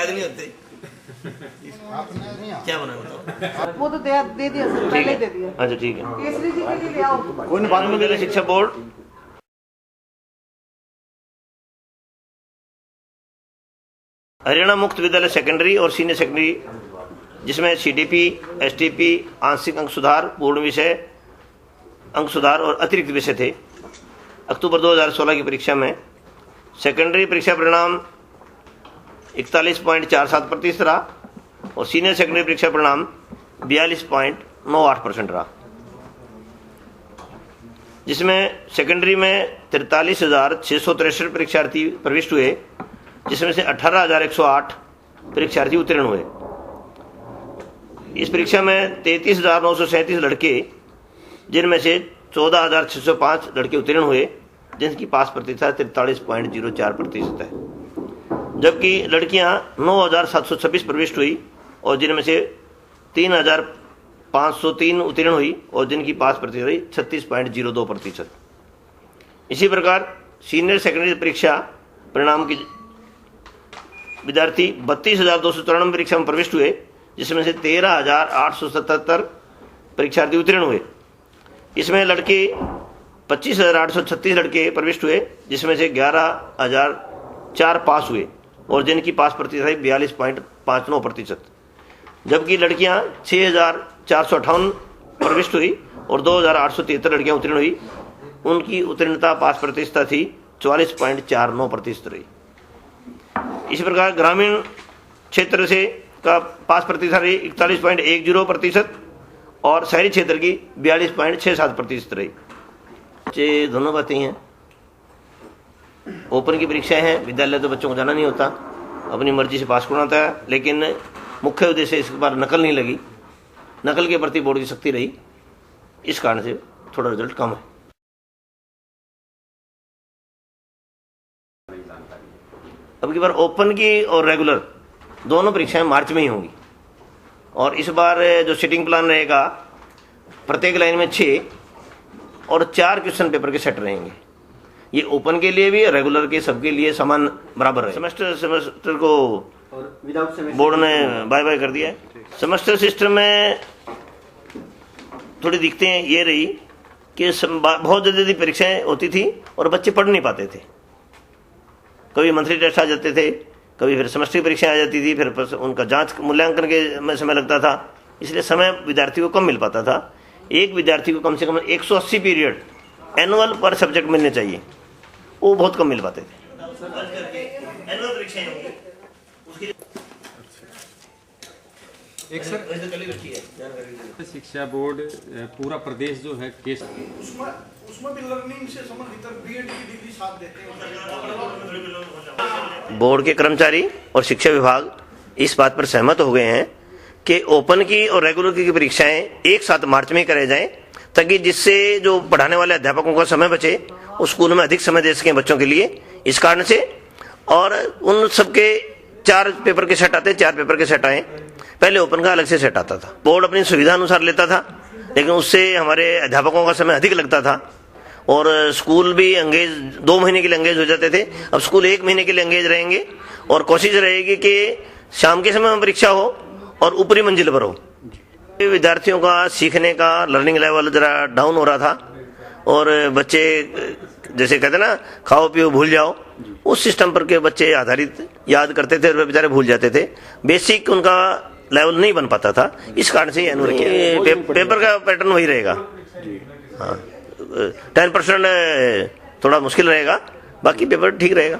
याद नहीं होते क्या बना बताओ। वो तो दे दिया सर, पहले दे दिया। अच्छा ठीक है। केसरी जी के लिए ले आओ। कोई नहीं, बाद में दे रहे। शिक्षा बोर्ड हरियाणा मुक्त विद्यालय सेकेंडरी और सीनियर सेकेंडरी, जिसमें सीटीपी, एसटीपी, आंशिक अंक सुधार, पूर्ण विषय अंक सुधार और अतिरिक्त विषय थे। अक्टूबर 2016 की परीक्षा में सेकेंडरी परीक्षा परिणाम 41.47% रहा और सीनियर सेकेंडरी परीक्षा परिणाम 42.98% रहा, जिसमें सेकेंडरी में 43,663 परीक्षार्थी प्रविष्ट हुए, जिसमें से 18,108 परीक्षार्थी उत्तीर्ण हुए। इस परीक्षा में 33,937 लड़के, जिनमें से 14,605 लड़के उत्तीर्ण हुए, जिनकी पास प्रतिशत 43.04% है, जबकि लड़कियां 9,726 प्रविष्ट हुई और जिनमें से 3,503 उत्तीर्ण हुई और जिनकी पास प्रतिशत 36.02%। इसी प्रकार सीनियर सेकेंडरी परीक्षा परिणाम की विद्यार्थी 32,294 परीक्षा में प्रविष्ट हुए, जिसमें से 13,877 परीक्षार्थी उत्तीर्ण हुए। इसमें लड़के 25,836 लड़के प्रविष्ट हुए, जिसमें से 11,004 पास हुए और जिनकी पास प्रतिशत 42.59%, जबकि लड़कियां 6,458 प्रविष्ट हुई और 2,873 लड़कियां उत्तीर्ण हुई। उनकी उत्तीर्णता पास प्रतिशत थी 44.49% रही। इसी प्रकार ग्रामीण क्षेत्र से का पास प्रतिशत रही 41.10% और शहरी क्षेत्र की 42.67% रही। ये दोनों बातें हैं। ओपन की परीक्षाएं हैं, विद्यालय तो बच्चों को जाना नहीं होता, अपनी मर्जी से पास करना होता है, लेकिन मुख्य उद्देश्य इस बार नकल नहीं लगी, नकल के प्रति बोर्ड की सख्ती रही, इस कारण से थोड़ा रिजल्ट कम है। अब की बार ओपन की और रेगुलर दोनों परीक्षाएं मार्च में ही होंगी और इस बार जो सिटिंग प्लान रहेगा, प्रत्येक लाइन में 6 और 4 क्वेश्चन पेपर के सेट रहेंगे। ये ओपन के लिए भी, रेगुलर के सबके लिए समान बराबर है। सेमेस्टर को बोर्ड ने बाय बाय कर दिया है। सेमेस्टर सिस्टम में थोड़ी दिक्कतें ये रही कि बहुत जल्दी परीक्षाएं होती थी और बच्चे पढ़ नहीं पाते थे। कभी मंथली टेस्ट आ जाते थे, कभी फिर सेमेस्टर परीक्षाएं आ जाती थी, फिर उनका जांच मूल्यांकन के समय लगता था, इसलिए समय विद्यार्थी को कम मिल पाता था। एक विद्यार्थी को कम से कम 180 पीरियड एनुअल पर सब्जेक्ट मिलने चाहिए, वो बहुत कम मिल पाते थे। एक सर शिक्षा बोर्ड पूरा प्रदेश जो है केस उसमें भी लर्निंग से संबंधित बीएड की डिग्री साथ देते हैं। बोर्ड के कर्मचारी और शिक्षा विभाग इस बात पर सहमत हो गए हैं कि ओपन की और रेगुलर की परीक्षाएं एक साथ मार्च में कराई जाएं, ताकि जिससे जो पढ़ाने वाले अध्यापकों का समय बचे, उस स्कूल में अधिक समय दे सकें बच्चों के लिए। इस कारण से, और उन सबके 4 पेपर के सेट आते, 4 पेपर के सेट आए। पहले ओपन का अलग से सेट आता था, बोर्ड अपनी सुविधा अनुसार लेता था, लेकिन उससे हमारे अध्यापकों का समय अधिक लगता था और स्कूल भी एंगेज 2 महीने के लिए एंगेज हो जाते थे। अब स्कूल 1 महीने के लिए एंगेज रहेंगे और कोशिश रहेगी कि शाम के समय में परीक्षा हो और ऊपरी मंजिल पर हो। विद्यार्थियों का सीखने का लर्निंग लेवल जरा डाउन हो रहा था और बच्चे जैसे कहते ना, खाओ पियो भूल जाओ, उस सिस्टम पर के बच्चे आधारित याद करते थे और बेचारे भूल जाते थे। बेसिक उनका लेवल नहीं बन पाता था, इस कारण से एनुअल किया। पेपर का पैटर्न वही रहेगा। हाँ, 10% थोड़ा मुश्किल रहेगा, बाकी पेपर ठीक रहेगा।